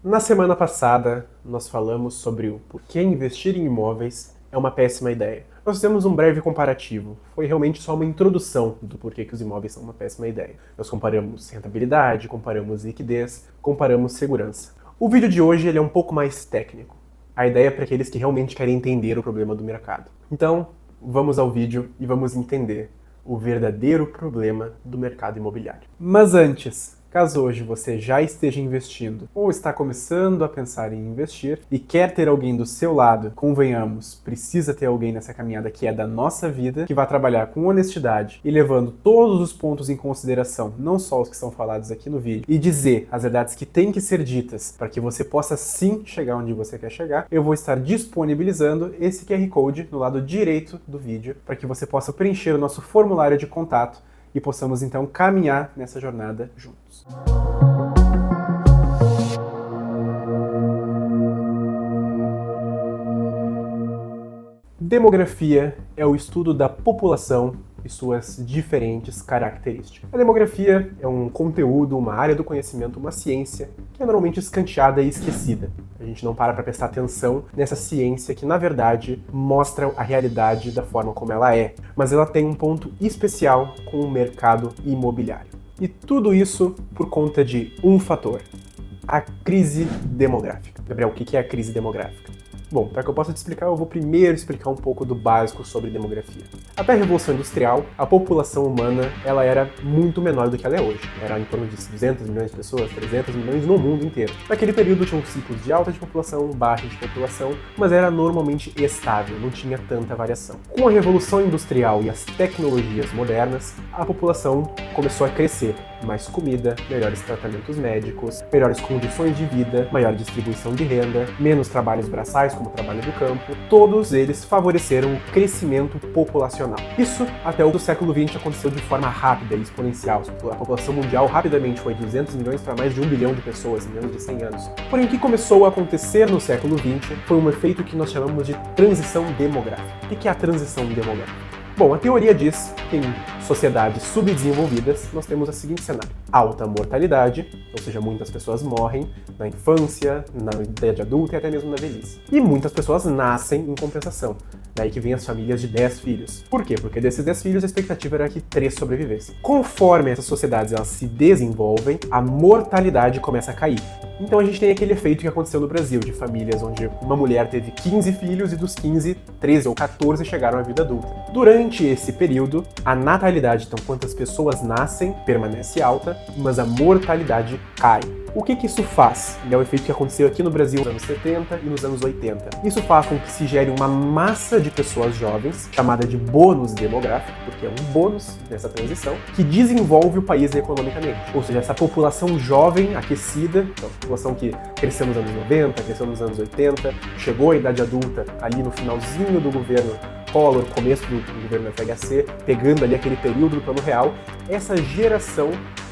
Na semana passada, nós falamos sobre o porquê investir em imóveis é uma péssima ideia. Nós fizemos um breve comparativo. Foi realmente só uma introdução do porquê que os imóveis são uma péssima ideia. Nós comparamos rentabilidade, comparamos liquidez, comparamos segurança. O vídeo de hoje ele é um pouco mais técnico. A ideia é para aqueles que realmente querem entender o problema do mercado. Então, vamos ao vídeo e vamos entender o verdadeiro problema do mercado imobiliário. Mas antes, caso hoje você já esteja investindo ou está começando a pensar em investir e quer ter alguém do seu lado, convenhamos, precisa ter alguém nessa caminhada que é da nossa vida, que vai trabalhar com honestidade e levando todos os pontos em consideração, não só os que são falados aqui no vídeo, e dizer as verdades que têm que ser ditas para que você possa sim chegar onde você quer chegar, eu vou estar disponibilizando esse QR Code no lado direito do vídeo para que você possa preencher o nosso formulário de contato e possamos então caminhar nessa jornada juntos. Demografia é o estudo da população e suas diferentes características. A demografia é um conteúdo, uma área do conhecimento, uma ciência que é normalmente escanteada e esquecida. A gente não para prestar atenção nessa ciência que, na verdade, mostra a realidade da forma como ela é. Mas ela tem um ponto especial com o mercado imobiliário. E tudo isso por conta de um fator: a crise demográfica. Gabriel, o que é a crise demográfica? Bom, para que eu possa te explicar, eu vou primeiro explicar um pouco do básico sobre demografia. Até a Revolução Industrial, a população humana ela era muito menor do que ela é hoje. Era em torno de 200 milhões de pessoas, 300 milhões no mundo inteiro. Naquele período tinham ciclos de alta de população, baixa de população, mas era normalmente estável, não tinha tanta variação. Com a Revolução Industrial e as tecnologias modernas, a população começou a crescer. Mais comida, melhores tratamentos médicos, melhores condições de vida, maior distribuição de renda, menos trabalhos braçais, como o trabalho do campo, todos eles favoreceram o crescimento populacional. Isso até o século XX aconteceu de forma rápida e exponencial. A população mundial rapidamente foi de 200 milhões para mais de 1 bilhão de pessoas em menos de 100 anos. Porém, o que começou a acontecer no século XX foi um efeito que nós chamamos de transição demográfica. O que é a transição demográfica? Bom, a teoria diz que em sociedades subdesenvolvidas nós temos o seguinte cenário: alta mortalidade, ou seja, muitas pessoas morrem na infância, na idade adulta e até mesmo na velhice. E muitas pessoas nascem em compensação. Daí que vem as famílias de 10 filhos. Por quê? Porque desses 10 filhos a expectativa era que 3 sobrevivessem. Conforme essas sociedades elas se desenvolvem, a mortalidade começa a cair. Então a gente tem aquele efeito que aconteceu no Brasil, de famílias onde uma mulher teve 15 filhos e dos 15, 13 ou 14 chegaram à vida adulta. Durante esse período, a natalidade, então quantas pessoas nascem, permanece alta, mas a mortalidade cai. O que isso faz? É o efeito que aconteceu aqui no Brasil nos anos 70 e nos anos 80. Isso faz com que se gere uma massa de pessoas jovens, chamada de bônus demográfico, porque é um bônus nessa transição, que desenvolve o país economicamente. Ou seja, essa população jovem, aquecida, então, a população que cresceu nos anos 90, cresceu nos anos 80, chegou à idade adulta ali no finalzinho do governo Collor, começo do governo FHC, pegando ali aquele período do Plano Real, essa geração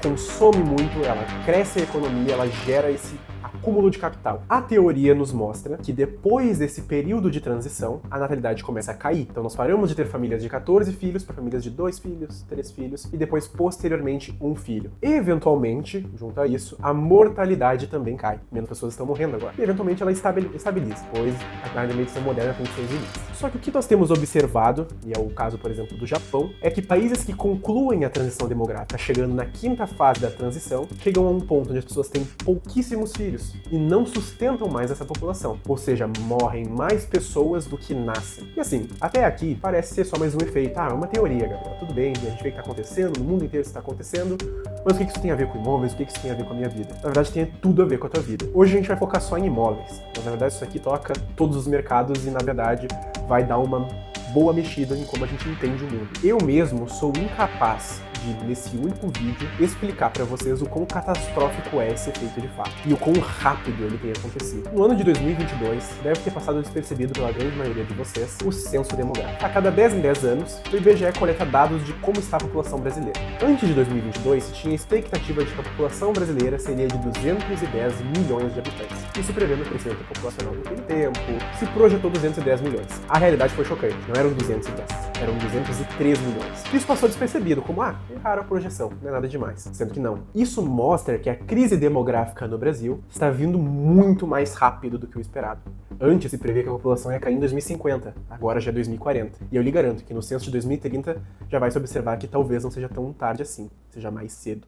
consome muito, ela cresce a economia, ela gera esse acúmulo de capital. A teoria nos mostra que depois desse período de transição, a natalidade começa a cair. Então nós paramos de ter famílias de 14 filhos para famílias de 2 filhos, 3 filhos e depois, posteriormente, 1 filho. Eventualmente, junto a isso, a mortalidade também cai. Menos pessoas estão morrendo agora. E eventualmente ela estabiliza, pois a medicina moderna tem seus limites. Só que o que nós temos observado, e é o caso, por exemplo, do Japão, é que países que concluem a transição demográfica, chegando na 5ª fase da transição, chegam a um ponto onde as pessoas têm pouquíssimos filhos e não sustentam mais essa população. Ou seja, morrem mais pessoas do que nascem. E assim, até aqui parece ser só mais um efeito. Ah, é uma teoria, Gabriel. Tudo bem, a gente vê que está acontecendo, no mundo inteiro está acontecendo, mas o que isso tem a ver com imóveis? O que isso tem a ver com a minha vida? Na verdade, tem tudo a ver com a tua vida. Hoje a gente vai focar só em imóveis, mas na verdade isso aqui toca todos os mercados e na verdade vai dar uma boa mexida em como a gente entende o mundo. Eu mesmo sou incapaz de, nesse único vídeo, explicar para vocês o quão catastrófico é esse efeito de fato e o quão rápido ele tem acontecido. No ano de 2022, deve ter passado despercebido pela grande maioria de vocês o censo demográfico. A cada 10 em 10 anos, o IBGE coleta dados de como está a população brasileira. Antes de 2022, se tinha a expectativa de que a população brasileira seria de 210 milhões de habitantes. Isso prevendo o crescimento populacional naquele tempo, se projetou 210 milhões. A realidade foi chocante, não eram 210, eram 203 milhões. Isso passou despercebido, como, erraram a projeção, não é nada demais. Sendo que não. Isso mostra que a crise demográfica no Brasil está vindo muito mais rápido do que o esperado. Antes se previa que a população ia cair em 2050, agora já é 2040. E eu lhe garanto que no censo de 2030 já vai se observar que talvez não seja tão tarde assim, seja mais cedo.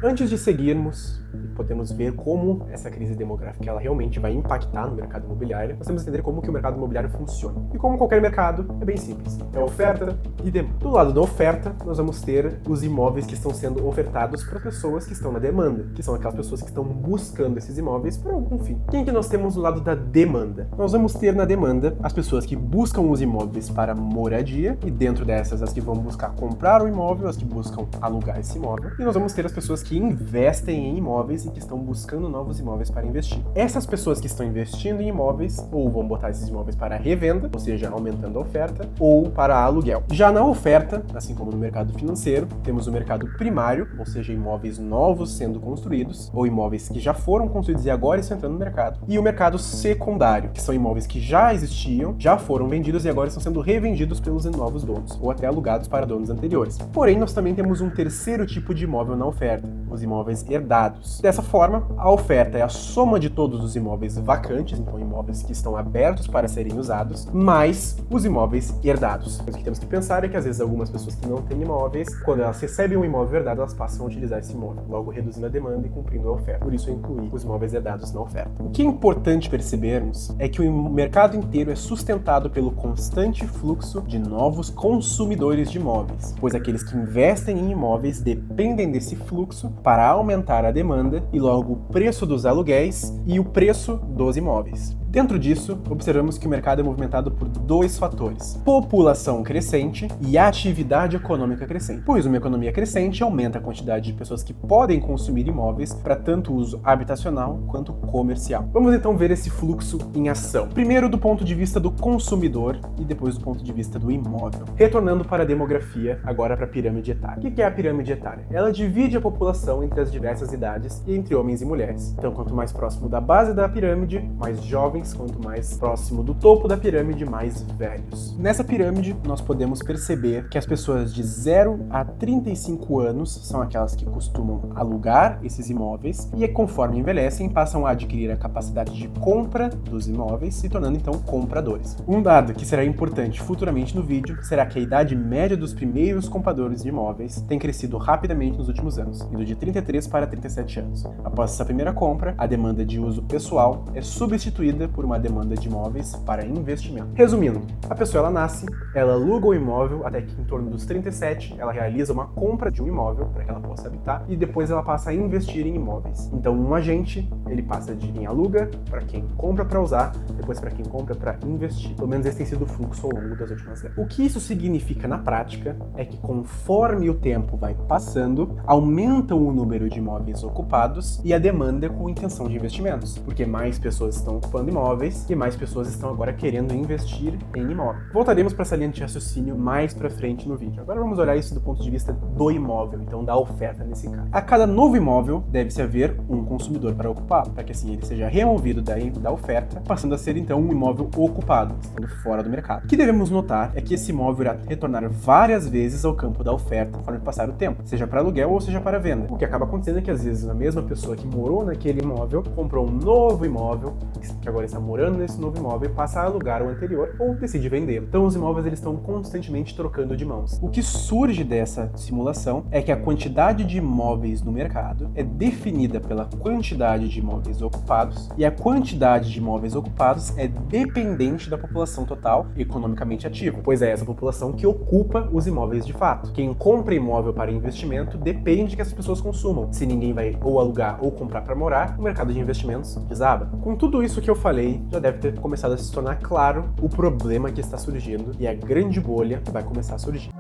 Antes de seguirmos, podemos ver como essa crise demográfica ela realmente vai impactar no mercado imobiliário. Nós temos que entender como que o mercado imobiliário funciona. E como qualquer mercado, é bem simples. É oferta e demanda. Do lado da oferta, nós vamos ter os imóveis que estão sendo ofertados para pessoas que estão na demanda, que são aquelas pessoas que estão buscando esses imóveis por algum fim. Quem que nós temos do lado da demanda? Nós vamos ter na demanda as pessoas que buscam os imóveis para moradia, e dentro dessas as que vão buscar comprar o imóvel, as que buscam alugar esse imóvel. E nós vamos ter as pessoas que investem em imóveis e que estão buscando novos imóveis para investir. Essas pessoas que estão investindo em imóveis, ou vão botar esses imóveis para revenda, ou seja, aumentando a oferta, ou para aluguel. Já na oferta, assim como no mercado financeiro, temos o mercado primário, ou seja, imóveis novos sendo construídos, ou imóveis que já foram construídos e agora estão entrando no mercado. E o mercado secundário, que são imóveis que já existiam, já foram vendidos e agora estão sendo revendidos pelos novos donos, ou até alugados para donos anteriores. Porém, nós também temos um terceiro tipo de imóvel na oferta, os imóveis herdados. Dessa forma, a oferta é a soma de todos os imóveis vacantes, então imóveis que estão abertos para serem usados, mais os imóveis herdados. O que temos que pensar é que às vezes algumas pessoas que não têm imóveis, quando elas recebem um imóvel herdado, elas passam a utilizar esse imóvel, logo reduzindo a demanda e cumprindo a oferta. Por isso eu incluí os imóveis herdados na oferta. O que é importante percebermos é que o mercado inteiro é sustentado pelo constante fluxo de novos consumidores de imóveis, pois aqueles que investem em imóveis dependem desse fluxo para aumentar a demanda e logo o preço dos aluguéis e o preço dos imóveis. Dentro disso, observamos que o mercado é movimentado por dois fatores: população crescente e atividade econômica crescente. Pois uma economia crescente aumenta a quantidade de pessoas que podem consumir imóveis para tanto uso habitacional quanto comercial. Vamos então ver esse fluxo em ação. Primeiro do ponto de vista do consumidor e depois do ponto de vista do imóvel. Retornando para a demografia, agora para a pirâmide etária. O que é a pirâmide etária? Ela divide a população entre as diversas idades e entre homens e mulheres. Então, quanto mais próximo da base da pirâmide, mais jovens, quanto mais próximo do topo da pirâmide, mais velhos. Nessa pirâmide, nós podemos perceber que as pessoas de 0 a 35 anos são aquelas que costumam alugar esses imóveis e, conforme envelhecem, passam a adquirir a capacidade de compra dos imóveis, se tornando então compradores. Um dado que será importante futuramente no vídeo será que a idade média dos primeiros compradores de imóveis tem crescido rapidamente nos últimos anos, indo de 33 para 37 anos. Após essa primeira compra, a demanda de uso pessoal é substituída por uma demanda de imóveis para investimento. Resumindo, a pessoa ela nasce, ela aluga o imóvel até que em torno dos 37 ela realiza uma compra de um imóvel para que ela possa habitar e depois ela passa a investir em imóveis. Então um agente, ele passa de quem aluga para quem compra para usar, depois para quem compra para investir. Pelo menos esse tem sido o fluxo ao longo das últimas décadas. O que isso significa na prática é que conforme o tempo vai passando, aumentam o número de imóveis ocupados e a demanda com intenção de investimentos, porque mais pessoas estão ocupando imóveis e mais pessoas estão agora querendo investir em imóvel. Voltaremos para essa linha de raciocínio mais para frente no vídeo. Agora vamos olhar isso do ponto de vista do imóvel, então da oferta nesse caso. A cada novo imóvel deve-se haver um consumidor para ocupá-lo, para que assim ele seja removido da oferta, passando a ser então um imóvel ocupado, estando fora do mercado. O que devemos notar é que esse imóvel irá retornar várias vezes ao campo da oferta conforme passar o tempo, seja para aluguel ou seja para venda. O que acaba acontecendo é que às vezes a mesma pessoa que morou naquele imóvel comprou um novo imóvel, que agora está morando nesse novo imóvel e passa a alugar o anterior ou decide vendê-lo. Então os imóveis eles estão constantemente trocando de mãos. O que surge dessa simulação é que a quantidade de imóveis no mercado é definida pela quantidade de imóveis ocupados e a quantidade de imóveis ocupados é dependente da população total economicamente ativa, pois é essa população que ocupa os imóveis de fato. Quem compra imóvel para investimento depende que essas pessoas consumam. Se ninguém vai ou alugar ou comprar para morar, o mercado de investimentos desaba. Com tudo isso que eu falei, já deve ter começado a se tornar claro o problema que está surgindo e a grande bolha que vai começar a surgir.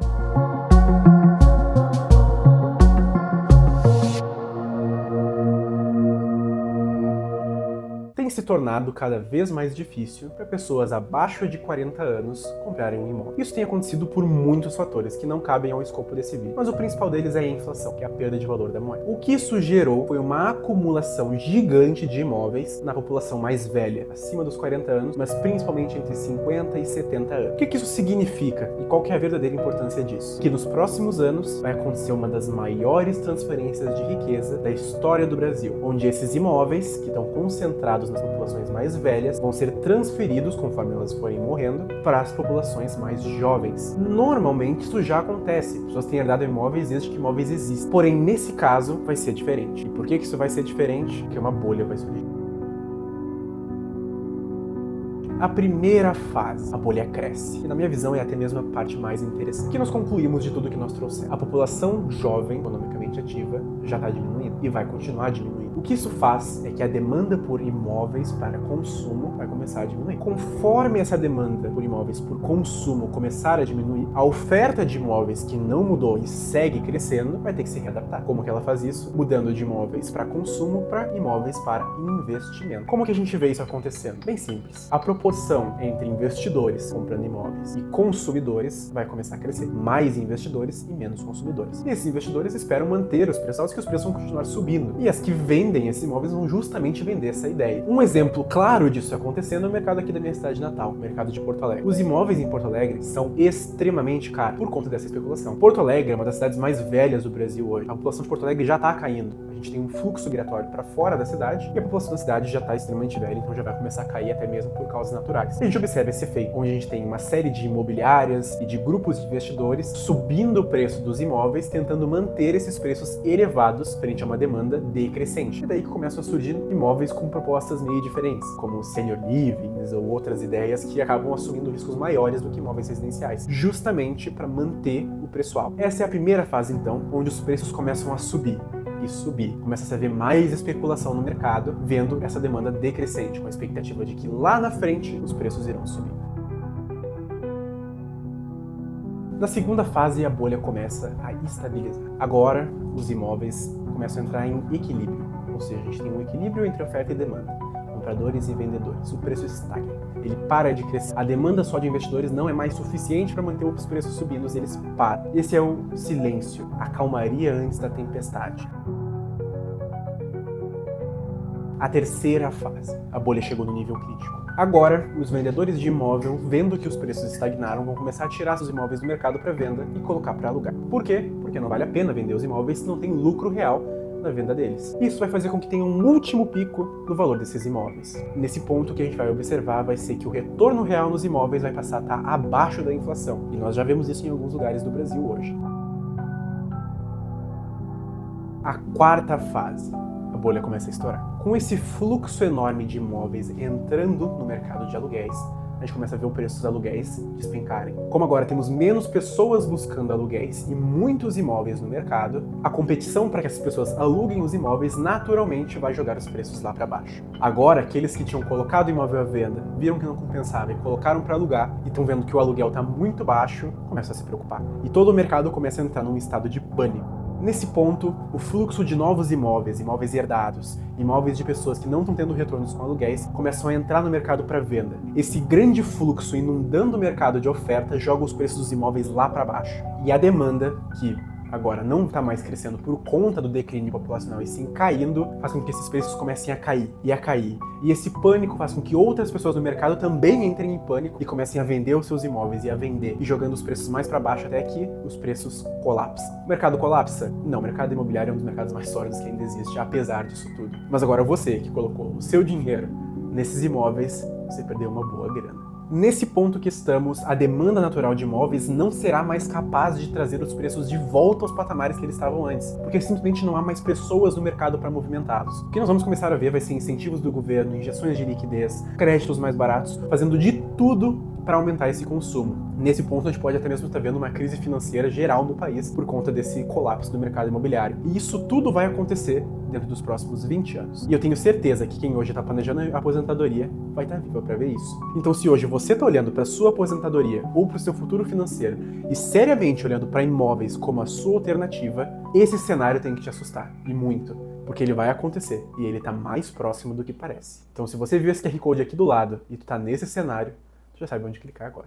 Tem se tornado cada vez mais difícil para pessoas abaixo de 40 anos comprarem um imóvel. Isso tem acontecido por muitos fatores que não cabem ao escopo desse vídeo, mas o principal deles é a inflação, que é a perda de valor da moeda. O que isso gerou foi uma acumulação gigante de imóveis na população mais velha, acima dos 40 anos, mas principalmente entre 50 e 70 anos. O que isso significa e qual que é a verdadeira importância disso? Que nos próximos anos vai acontecer uma das maiores transferências de riqueza da história do Brasil, onde esses imóveis, que estão concentrados nas populações mais velhas, vão ser transferidos, conforme elas forem morrendo, para as populações mais jovens. Normalmente isso já acontece, as pessoas têm herdado imóveis desde que imóveis existem. Porém, nesse caso, vai ser diferente. E por que isso vai ser diferente? Porque uma bolha vai surgir. A primeira fase, a bolha cresce. E na minha visão é até mesmo a parte mais interessante. O que nós concluímos de tudo que nós trouxemos? A população jovem, economicamente ativa, já está diminuindo e vai continuar diminuindo. O que isso faz é que a demanda por imóveis para consumo vai começar a diminuir. Conforme essa demanda por imóveis por consumo começar a diminuir, a oferta de imóveis que não mudou e segue crescendo vai ter que se readaptar. Como que ela faz isso? Mudando de imóveis para consumo para imóveis para investimento. Como que a gente vê isso acontecendo? Bem simples. A proporção entre investidores comprando imóveis e consumidores vai começar a crescer. Mais investidores e menos consumidores. E esses investidores esperam manter os preços altos, que os preços vão continuar subindo. E as que vendem esses imóveis vão justamente vender essa ideia. Um exemplo claro disso acontecendo é o mercado aqui da minha cidade natal, o mercado de Porto Alegre. Os imóveis em Porto Alegre são extremamente caros por conta dessa especulação. Porto Alegre é uma das cidades mais velhas do Brasil hoje. A população de Porto Alegre já está caindo. A gente tem um fluxo migratório para fora da cidade e a população da cidade já está extremamente velha, então já vai começar a cair até mesmo por causas naturais. A gente observa esse efeito, onde a gente tem uma série de imobiliárias e de grupos de investidores subindo o preço dos imóveis, tentando manter esses preços elevados frente a uma demanda decrescente. É daí que começam a surgir imóveis com propostas meio diferentes, como senior livings ou outras ideias que acabam assumindo riscos maiores do que imóveis residenciais, justamente para manter o preço alto. Essa é a primeira fase, então, onde os preços começam a subir. E subir. Começa a haver mais especulação no mercado, vendo essa demanda decrescente, com a expectativa de que lá na frente os preços irão subir. Na segunda fase, a bolha começa a estabilizar. Agora, os imóveis começam a entrar em equilíbrio, ou seja, a gente tem um equilíbrio entre oferta e demanda, compradores e vendedores. O preço estagna, ele para de crescer. A demanda só de investidores não é mais suficiente para manter os preços subindo, eles param. Esse é o silêncio, a calmaria antes da tempestade. A terceira fase, a bolha chegou no nível crítico. Agora, os vendedores de imóvel, vendo que os preços estagnaram, vão começar a tirar seus imóveis do mercado para venda e colocar para alugar. Por quê? Porque não vale a pena vender os imóveis se não tem lucro real na venda deles. Isso vai fazer com que tenha um último pico no valor desses imóveis. Nesse ponto, o que a gente vai observar vai ser que o retorno real nos imóveis vai passar a estar abaixo da inflação. E nós já vemos isso em alguns lugares do Brasil hoje. A quarta fase, a bolha começa a estourar. Com esse fluxo enorme de imóveis entrando no mercado de aluguéis, a gente começa a ver o preço dos aluguéis despencarem. Como agora temos menos pessoas buscando aluguéis e muitos imóveis no mercado, a competição para que essas pessoas aluguem os imóveis naturalmente vai jogar os preços lá para baixo. Agora, aqueles que tinham colocado o imóvel à venda, viram que não compensava e colocaram para alugar e estão vendo que o aluguel está muito baixo, começam a se preocupar. E todo o mercado começa a entrar num estado de pânico. Nesse ponto, o fluxo de novos imóveis, imóveis herdados, imóveis de pessoas que não estão tendo retornos com aluguéis, começam a entrar no mercado para venda. Esse grande fluxo inundando o mercado de oferta joga os preços dos imóveis lá para baixo. E a demanda, que agora não está mais crescendo por conta do declínio populacional e sim caindo, faz com que esses preços comecem a cair e a cair. E esse pânico faz com que outras pessoas no mercado também entrem em pânico e comecem a vender os seus imóveis e a vender, e jogando os preços mais para baixo até que os preços colapsam. O mercado colapsa? Não, o mercado imobiliário é um dos mercados mais sólidos que ainda existe, apesar disso tudo. Mas agora você que colocou o seu dinheiro nesses imóveis, você perdeu uma boa grana. Nesse ponto que estamos, a demanda natural de imóveis não será mais capaz de trazer os preços de volta aos patamares que eles estavam antes, porque simplesmente não há mais pessoas no mercado para movimentá-los. O que nós vamos começar a ver vai ser incentivos do governo, injeções de liquidez, créditos mais baratos, fazendo de tudo para aumentar esse consumo. Nesse ponto, a gente pode até mesmo estar vendo uma crise financeira geral no país por conta desse colapso do mercado imobiliário. E isso tudo vai acontecer dentro dos próximos 20 anos. E eu tenho certeza que quem hoje está planejando a aposentadoria vai estar viva para ver isso. Então, se hoje você está olhando para a sua aposentadoria ou para o seu futuro financeiro e seriamente olhando para imóveis como a sua alternativa, esse cenário tem que te assustar, e muito. porque ele vai acontecer e ele tá mais próximo do que parece. Então se você viu esse QR Code aqui do lado e tu tá nesse cenário, tu já sabe onde clicar agora.